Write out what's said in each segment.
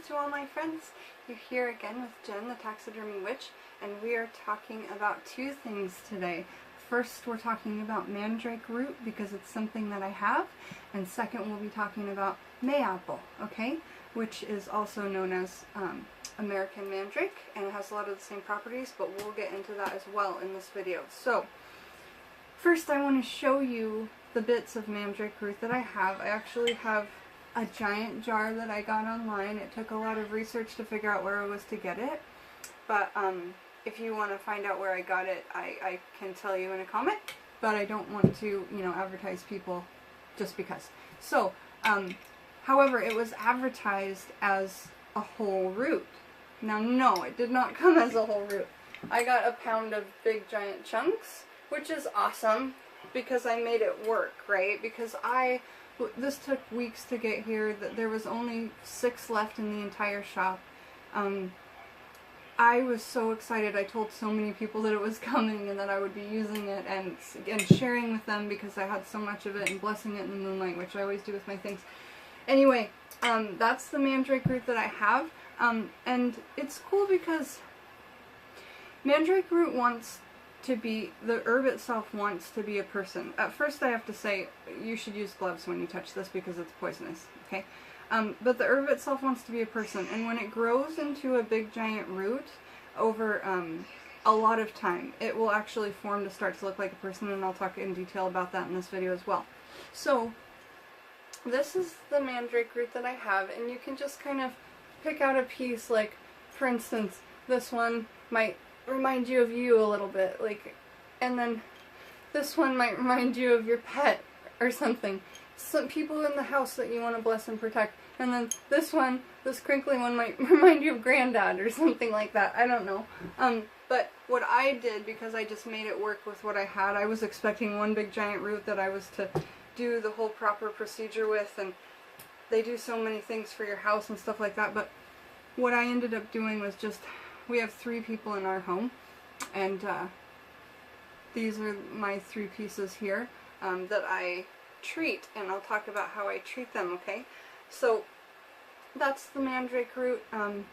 to all my friends. You're here again with Jen, the Taxidermy Witch, and we are talking about two things today. First, we're talking about mandrake root because it's something that I have, and second, we'll be talking about mayapple, okay, which is also known as American mandrake, and it has a lot of the same properties, but we'll get into that as well in this video. So, first I want to show you the bits of mandrake root that I have. I actually have a giant jar that I got online. It took a lot of research to figure out where I was to get it, but if you want to find out where I got it, I can tell you in a comment, but I don't want to, advertise people just because. So, however, it was advertised as a whole root. Now, no, it did not come as a whole root. I got a pound of big giant chunks, which is awesome because I made it work, right? Because this took weeks to get here. There was only 6 left in the entire shop. I was so excited. I told so many people that it was coming and that I would be using it and sharing with them because I had so much of it and blessing it in the moonlight, which I always do with my things. Anyway, that's the mandrake root that I have, and it's cool because mandrake root the herb itself wants to be a person. At first I have to say, you should use gloves when you touch this because it's poisonous, okay? But the herb itself wants to be a person, and when it grows into a big giant root over a lot of time, it will actually form to start to look like a person, and I'll talk in detail about that in this video as well. So, this is the mandrake root that I have, and you can just kind of pick out a piece, like, for instance, this one might remind you of you a little bit, like, and then this one might remind you of your pet or something. Some people in the house that you want to bless and protect, and then this crinkly one might remind you of Granddad or something like that. I don't know. But what I did, because I just made it work with what I had, I was expecting one big giant root that I was to do the whole proper procedure with, and they do so many things for your house and stuff like that, but what I ended up doing was just, we have 3 people in our home, and these are my 3 pieces here that I treat, and I'll talk about how I treat them, okay? So, that's the mandrake root, and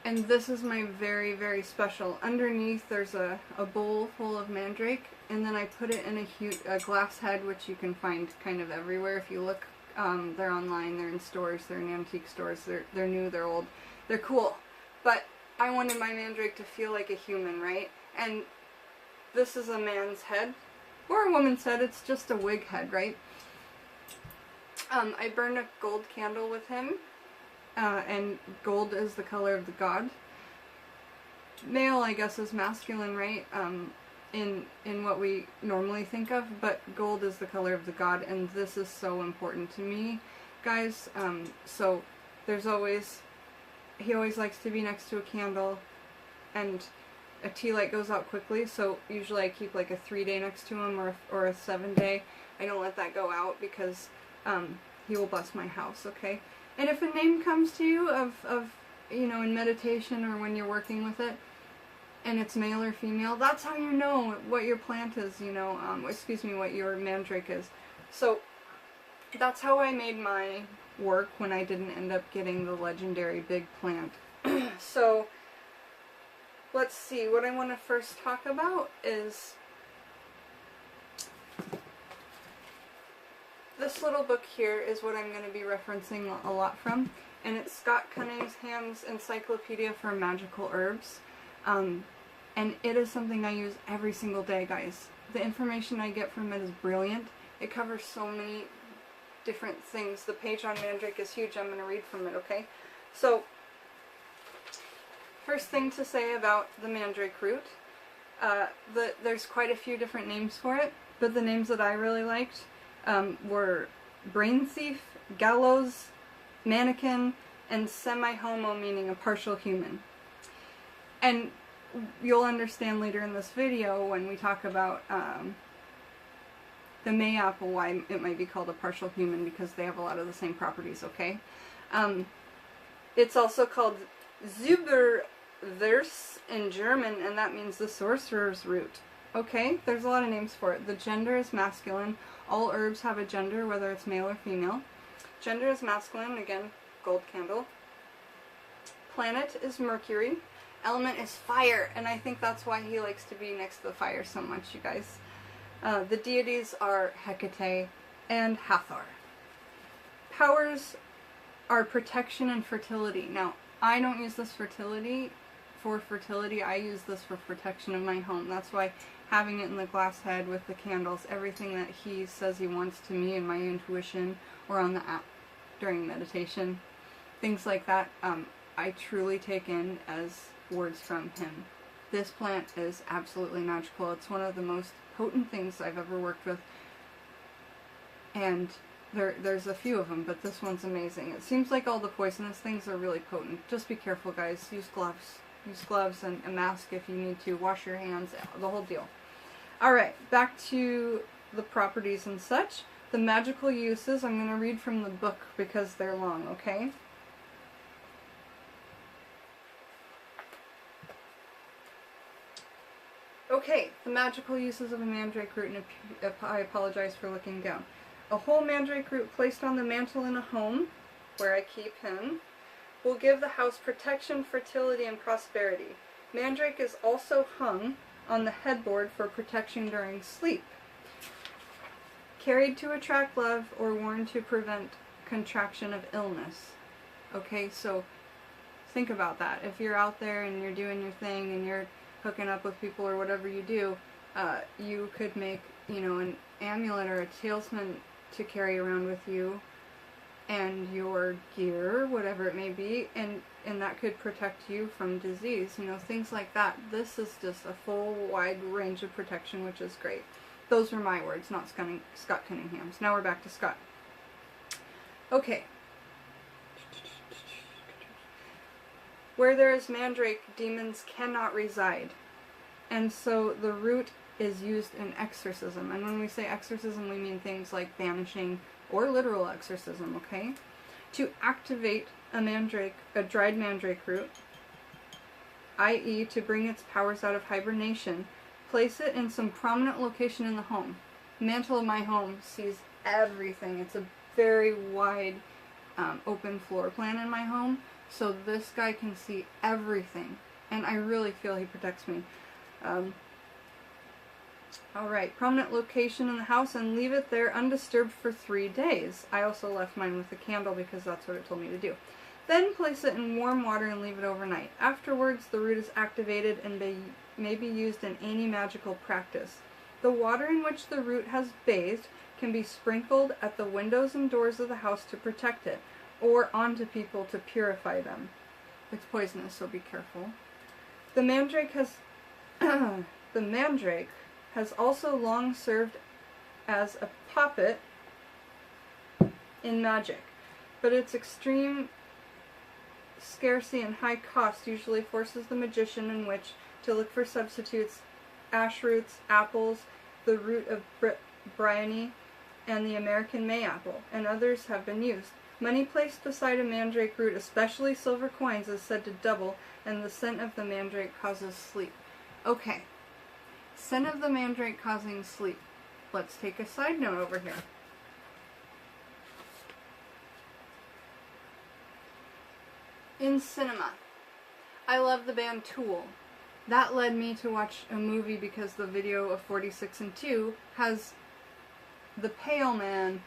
this is my very, very special. Underneath there's a bowl full of mandrake, and then I put it in a glass head, which you can find kind of everywhere if you look. They're online, they're in stores, they're in antique stores, they're new, they're old, they're cool. But I wanted my mandrake to feel like a human, right? And this is a man's head, or a woman's head, it's just a wig head, right? I burned a gold candle with him, and gold is the color of the god. Male, I guess, is masculine, right? In what we normally think of, but gold is the color of the god, and this is so important to me, guys. So there's he always likes to be next to a candle, and a tea light goes out quickly, so usually I keep like a 3-day next to him, or a 7-day. I don't let that go out because he will bless my house, okay? And if a name comes to you of in meditation or when you're working with it, and it's male or female, that's how you know what your plant is, what your mandrake is. So, that's how I made my work when I didn't end up getting the legendary big plant. So, let's see, what I want to first talk about is this little book here is what I'm going to be referencing a lot from, and it's Scott Cunningham's Encyclopedia for Magical Herbs. And it is something I use every single day, guys. The information I get from it is brilliant. It covers so many different things. The page on mandrake is huge. I'm going to read from it, okay? So, first thing to say about the mandrake root. There's quite a few different names for it, but the names that I really liked were brain thief, gallows, mannequin, and semi-homo, meaning a partial human. And you'll understand later in this video when we talk about the mayapple why it might be called a partial human, because they have a lot of the same properties, okay? It's also called Zauberwurz in German, and that means the sorcerer's root. Okay, there's a lot of names for it. The gender is masculine. All herbs have a gender, whether it's male or female. Gender is masculine, again, gold candle. Planet is Mercury. Element is fire, and I think that's why he likes to be next to the fire so much, you guys. The deities are Hecate and Hathor. Powers are protection and fertility. Now, I don't use this for fertility, I use this for protection of my home. That's why having it in the glass head with the candles, everything that he says he wants to me and my intuition, or on the app during meditation, things like that, I truly take in as words from him. This plant is absolutely magical. It's one of the most potent things I've ever worked with, and there's a few of them, but this one's amazing. It seems like all the poisonous things are really potent. Just be careful, guys. Use gloves. Use gloves and a mask if you need to. Wash your hands, the whole deal. Alright, back to the properties and such. The magical uses, I'm going to read from the book because they're long, okay? Okay, the magical uses of a mandrake root, and I apologize for looking down. A whole mandrake root placed on the mantle in a home, where I keep him, will give the house protection, fertility, and prosperity. Mandrake is also hung on the headboard for protection during sleep. Carried to attract love or worn to prevent contraction of illness. Okay, so think about that. If you're out there and you're doing your thing and you're hooking up with people or whatever you do, you could make, an amulet or a talisman to carry around with you and your gear, whatever it may be, and that could protect you from disease, things like that. This is just a full, wide range of protection, which is great. Those are my words, not Scott Cunningham's. Now we're back to Scott. Okay. Where there is mandrake, demons cannot reside. And so the root is used in exorcism. And when we say exorcism, we mean things like banishing or literal exorcism, okay? To activate a dried mandrake root, i.e. to bring its powers out of hibernation, place it in some prominent location in the home. The mantle of my home sees everything. It's a very wide open floor plan in my home, so this guy can see everything, and I really feel he protects me. Alright, prominent location in the house, and leave it there undisturbed for 3 days. I also left mine with a candle because that's what it told me to do. Then place it in warm water and leave it overnight. Afterwards, the root is activated and may be used in any magical practice. The water in which the root has bathed can be sprinkled at the windows and doors of the house to protect it, or onto people to purify them. It's poisonous, so be careful. The mandrake has also long served as a puppet in magic, but its extreme scarcity and high cost usually forces the magician and witch to look for substitutes: ash roots, apples, the root of bryony, and the American mayapple, and others have been used. Money placed beside a mandrake root, especially silver coins, is said to double, and the scent of the mandrake causes sleep. Okay, scent of the mandrake causing sleep. Let's take a side note over here. In cinema, I love the band Tool. That led me to watch a movie because the video of 46 and 2 has the pale man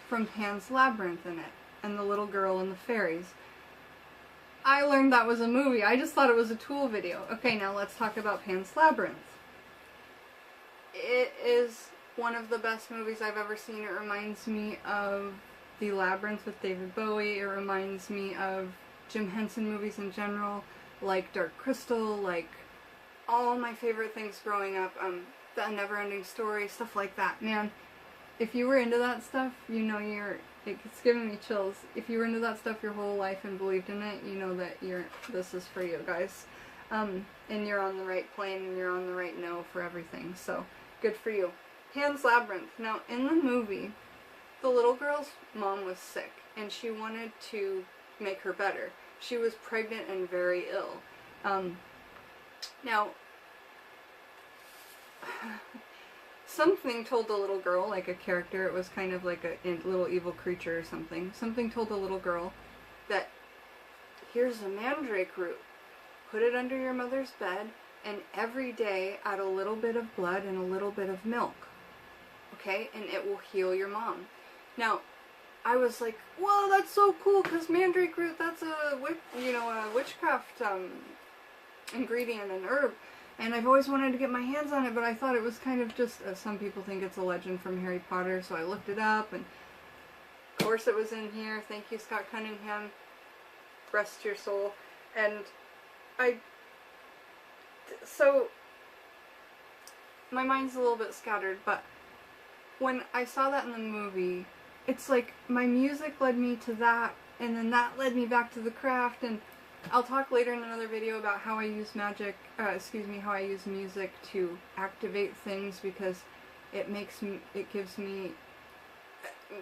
from Pan's Labyrinth in it, and the little girl and the fairies. I learned that was a movie. I just thought it was a Tool video. Okay, now let's talk about Pan's Labyrinth. It is one of the best movies I've ever seen. It reminds me of The Labyrinth with David Bowie. It reminds me of Jim Henson movies in general, like Dark Crystal, like all my favorite things growing up, The Never-Ending Story, stuff like that. Man, if you were into that stuff, it's giving me chills. If you were into that stuff your whole life and believed in it, you know that this is for you, guys. And you're on the right plane and you're on the right no for everything, so good for you. Pan's Labyrinth. Now, in the movie, the little girl's mom was sick, and she wanted to make her better. She was pregnant and very ill. Now, something told the little girl, like a character, it was kind of like a little evil creature or something. Something told the little girl that here's a mandrake root. Put it under your mother's bed, and every day add a little bit of blood and a little bit of milk. Okay? And it will heal your mom. Now, I was like, whoa, that's so cool, because mandrake root, that's a witchcraft ingredient and herb. And I've always wanted to get my hands on it, but I thought it was kind of just, some people think it's a legend from Harry Potter, so I looked it up, and of course it was in here. Thank you, Scott Cunningham. Rest your soul. And so, my mind's a little bit scattered, but when I saw that in the movie, it's like my music led me to that, and then that led me back to the craft, and I'll talk later in another video about how I use how I use music to activate things, because it gives me,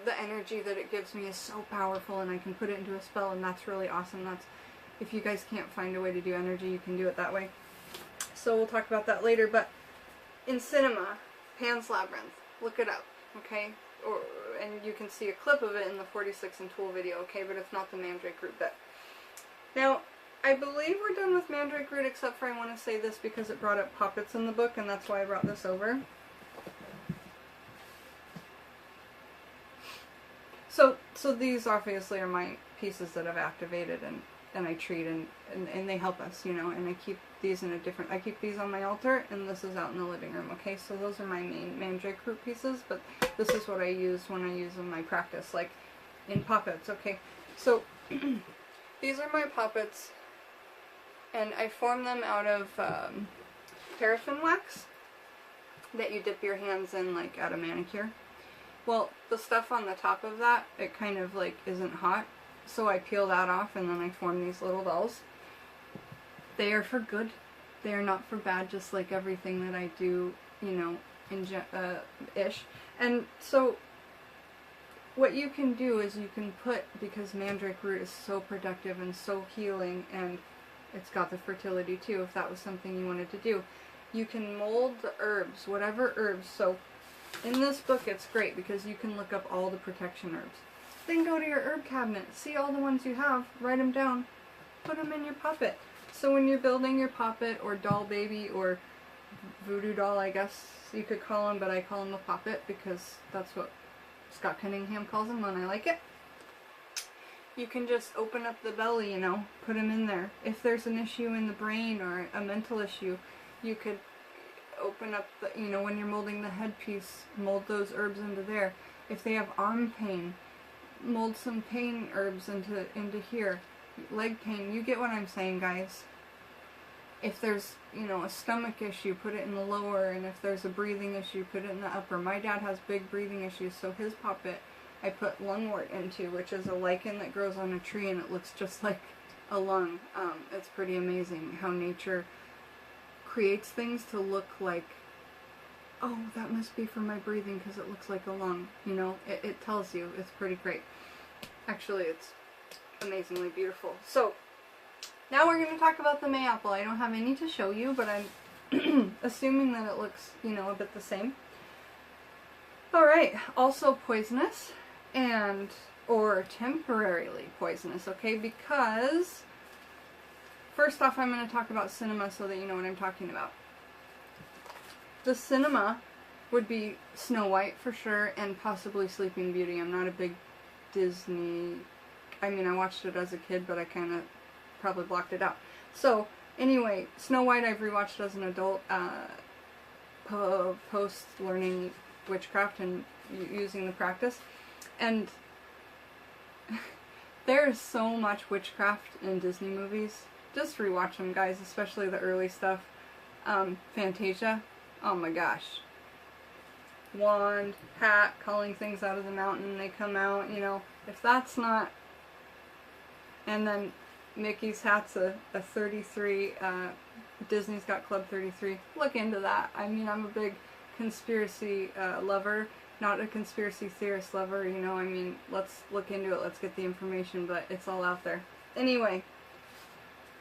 the energy that it gives me is so powerful, and I can put it into a spell, and that's really awesome. If you guys can't find a way to do energy, you can do it that way. So we'll talk about that later, but in cinema, Pan's Labyrinth, look it up, okay? And you can see a clip of it in the 46 and Tool video, okay? But it's not the mandrake root bit. Now, I believe we're done with mandrake root, except for I want to say this because it brought up poppets in the book, and that's why I brought this over. So these obviously are my pieces that I've activated and I treat, and they help us, you know, and I keep these I keep these on my altar, and this is out in the living room, okay? So those are my main mandrake root pieces, but this is what I use when I use in my practice, like in poppets, okay? So these are my poppets, and I form them out of paraffin wax that you dip your hands in, like at a manicure. Well, the stuff on the top of that, it kind of like isn't hot, so I peel that off, and then I form these little dolls. They are for good. They are not for bad, just like everything that I do, you know, ish. And so what you can do is you can put, because mandrake root is so productive and so healing, and it's got the fertility too, if that was something you wanted to do, you can mold the herbs, whatever herbs. So in this book it's great because you can look up all the protection herbs. Then go to your herb cabinet, see all the ones you have, write them down, put them in your puppet. So when you're building your puppet or doll baby or voodoo doll, I guess you could call them, but I call them a puppet because that's what Scott Cunningham calls them, and I like it. You can just open up the belly, you know, put them in there. If there's an issue in the brain or a mental issue, you could open up the, you know, when you're molding the headpiece, mold those herbs into there. If they have arm pain, mold some pain herbs into here. Leg pain, you get what I'm saying, guys. If there's, you know, a stomach issue, put it in the lower, and if there's a breathing issue, put it in the upper. My dad has big breathing issues, so his puppet I put lungwort into, which is a lichen that grows on a tree, and it looks just like a lung. It's pretty amazing how nature creates things to look like, oh, that must be for my breathing because it looks like a lung. You know, it tells you. It's pretty great. Actually, it's amazingly beautiful. So, now we're going to talk about the mayapple. I don't have any to show you, but I'm assuming that it looks, you know, a bit the same. Alright, also poisonous, or temporarily poisonous, okay, because first off I'm going to talk about cinema so that you know what I'm talking about. The cinema would be Snow White for sure, and possibly Sleeping Beauty. I'm not a big Disney, I mean I watched it as a kid, but I kind of probably blocked it out. So anyway, Snow White I've rewatched as an adult, post learning witchcraft and using the practice, and there's so much witchcraft in Disney movies. Just rewatch them, guys, especially the early stuff. Fantasia, oh my gosh, wand, hat, calling things out of the mountain, they come out, you know, if that's not, and then Mickey's hat's a 33, Disney's got Club 33, look into that. I mean, I'm a big conspiracy lover, not a conspiracy theorist lover, you know, I mean, let's look into it, let's get the information, but it's all out there. Anyway,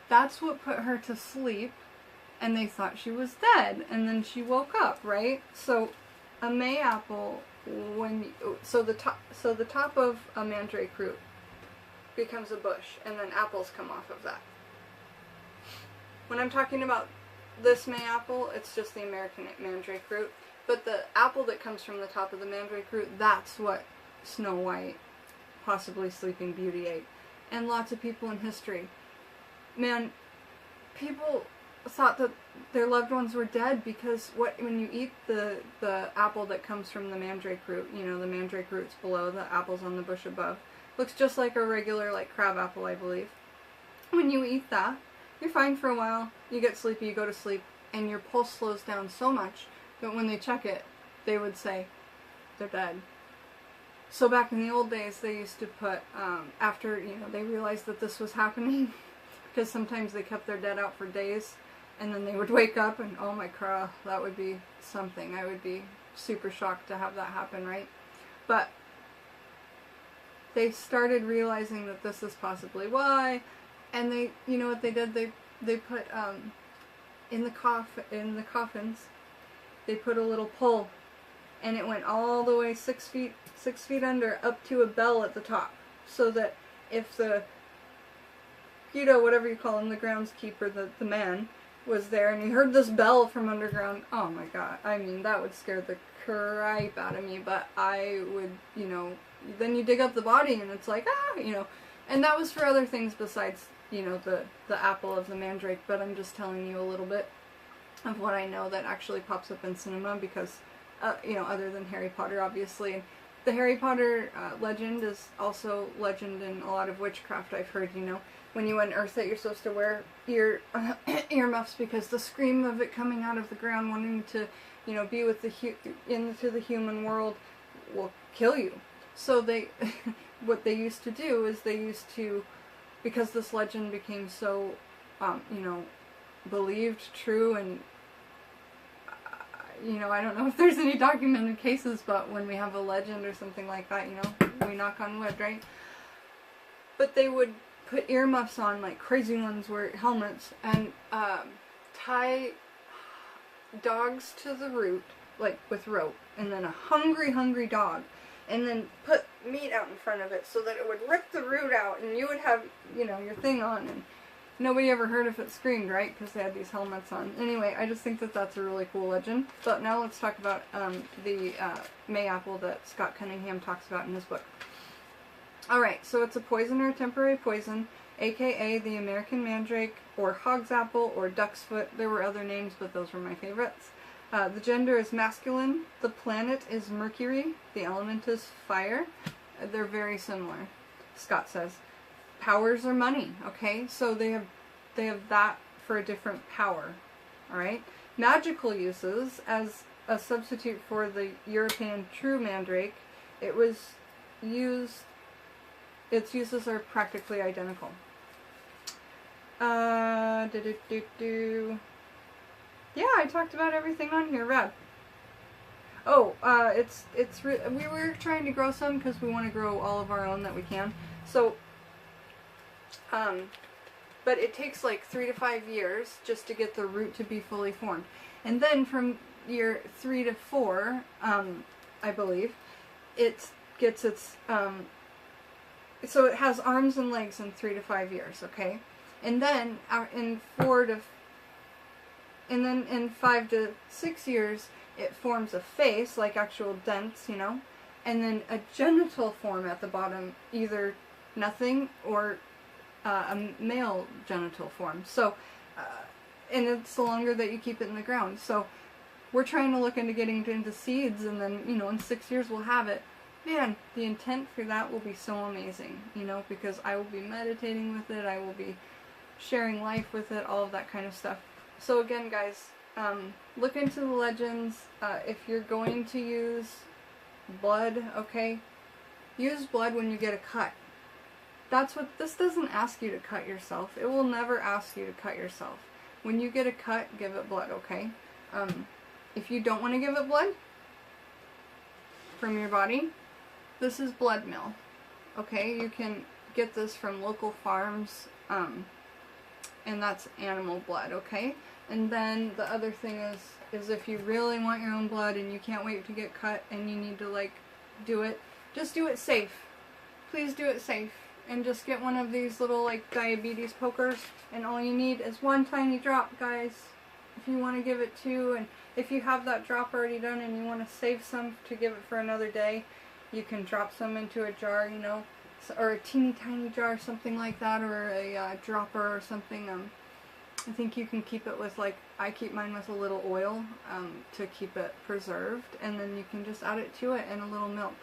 that's what put her to sleep, and they thought she was dead, and then she woke up, right? So, a mayapple, so the top of a mandrake root becomes a bush, and then apples come off of that. When I'm talking about this mayapple, it's just the American mandrake root, but the apple that comes from the top of the mandrake root, that's what Snow White, possibly Sleeping Beauty ate. And lots of people in history. Man, people thought that their loved ones were dead because when you eat the apple that comes from the mandrake root, you know, the mandrake root's below, the apple's on the bush above, looks just like a regular, like, crab apple, I believe. When you eat that, you're fine for a while, you get sleepy, you go to sleep, and your pulse slows down so much that when they check it, they would say, they're dead. So back in the old days, they used to put, after, you know, they realized that this was happening, because sometimes they kept their dead out for days, and then they would wake up and, oh my god, that would be something. I would be super shocked to have that happen, right? But they started realizing that this is possibly why, and they, you know what they did? They put, in the coffins, they put a little pole, and it went all the way 6 feet under, up to a bell at the top, so that if the, you know, whatever you call him, the groundskeeper, the man, was there, and he heard this bell from underground, oh my god, I mean, that would scare the crap out of me, but I would, you know, then you dig up the body, and it's like, ah, you know, and that was for other things besides, you know, the apple of the mandrake, but I'm just telling you a little bit of what I know that actually pops up in cinema, because, you know, other than Harry Potter, obviously, and the Harry Potter legend is also legend in a lot of witchcraft, I've heard, you know, when you unearth it, you're supposed to wear earmuffs, because the scream of it coming out of the ground, wanting to, you know, be with into the human world, will kill you. So they, what they used to do is they used to, because this legend became so, you know, believed, true, and, you know, I don't know if there's any documented cases, but when we have a legend or something like that, you know, we knock on wood, right? But they would put earmuffs on, like crazy ones, wear helmets, and tie dogs to the root, like with rope, and then a hungry dog, and then put meat out in front of it so that it would rip the root out, and you would have, you know, your thing on, and nobody ever heard if it screamed, right? Because they had these helmets on. Anyway, I just think that that's a really cool legend. But now let's talk about the mayapple that Scott Cunningham talks about in his book. Alright, so it's a poison or a temporary poison, aka the American mandrake, or hog's apple, or duck's foot. There were other names, but those were my favorites. The gender is masculine, the planet is Mercury, the element is fire. They're very similar, Scott says. Powers are money, okay? So they have that for a different power, alright? Magical uses, as a substitute for the European true mandrake, its uses are practically identical. Yeah, I talked about everything on here. Rad. Oh, we were trying to grow some because we want to grow all of our own that we can. So, but it takes like 3 to 5 years just to get the root to be fully formed. And then from year 3 to 4, I believe, it gets its, so it has arms and legs in 3 to 5 years, okay? And then in 5 to 6 years, it forms a face, like actual dents, you know, and then a genital form at the bottom, either nothing or a male genital form. So, and it's the longer that you keep it in the ground. So, we're trying to look into getting it into seeds, and then, you know, in 6 years we'll have it. Man, the intent for that will be so amazing, you know, because I will be meditating with it, I will be sharing life with it, all of that kind of stuff. So again, guys, look into the legends. If you're going to use blood, okay, use blood when you get a cut. That's what, this doesn't ask you to cut yourself. It will never ask you to cut yourself. When you get a cut, give it blood, okay? If you don't want to give it blood from your body, this is blood meal, okay? You can get this from local farms, and that's animal blood, okay? And then the other thing is if you really want your own blood and you can't wait to get cut and you need to like do it, just do it safe. Please do it safe. And just get one of these little like diabetes pokers, and all you need is one tiny drop, guys. If you want to give it to, and if you have that drop already done and you want to save some to give it for another day, you can drop some into a jar, you know, or a teeny tiny jar, something like that, or a dropper or something. I think you can keep it with, like, I keep mine with a little oil to keep it preserved, and then you can just add it to it and a little milk.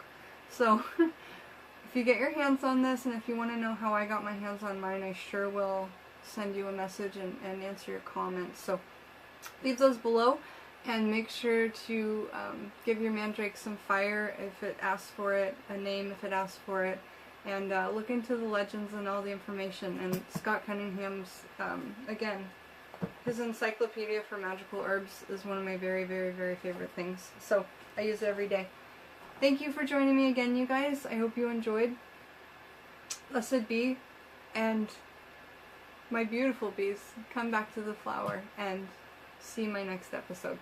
So if you get your hands on this, and if you want to know how I got my hands on mine, I sure will send you a message and answer your comments. So leave those below, and make sure to give your Mandrake some fire if it asks for it, a name if it asks for it, and look into the legends and all the information. And Scott Cunningham's, again, his encyclopedia for magical herbs is one of my very, very, very favorite things. So I use it every day. Thank you for joining me again, you guys. I hope you enjoyed. Blessed be, and my beautiful bees, come back to the flower and see my next episode.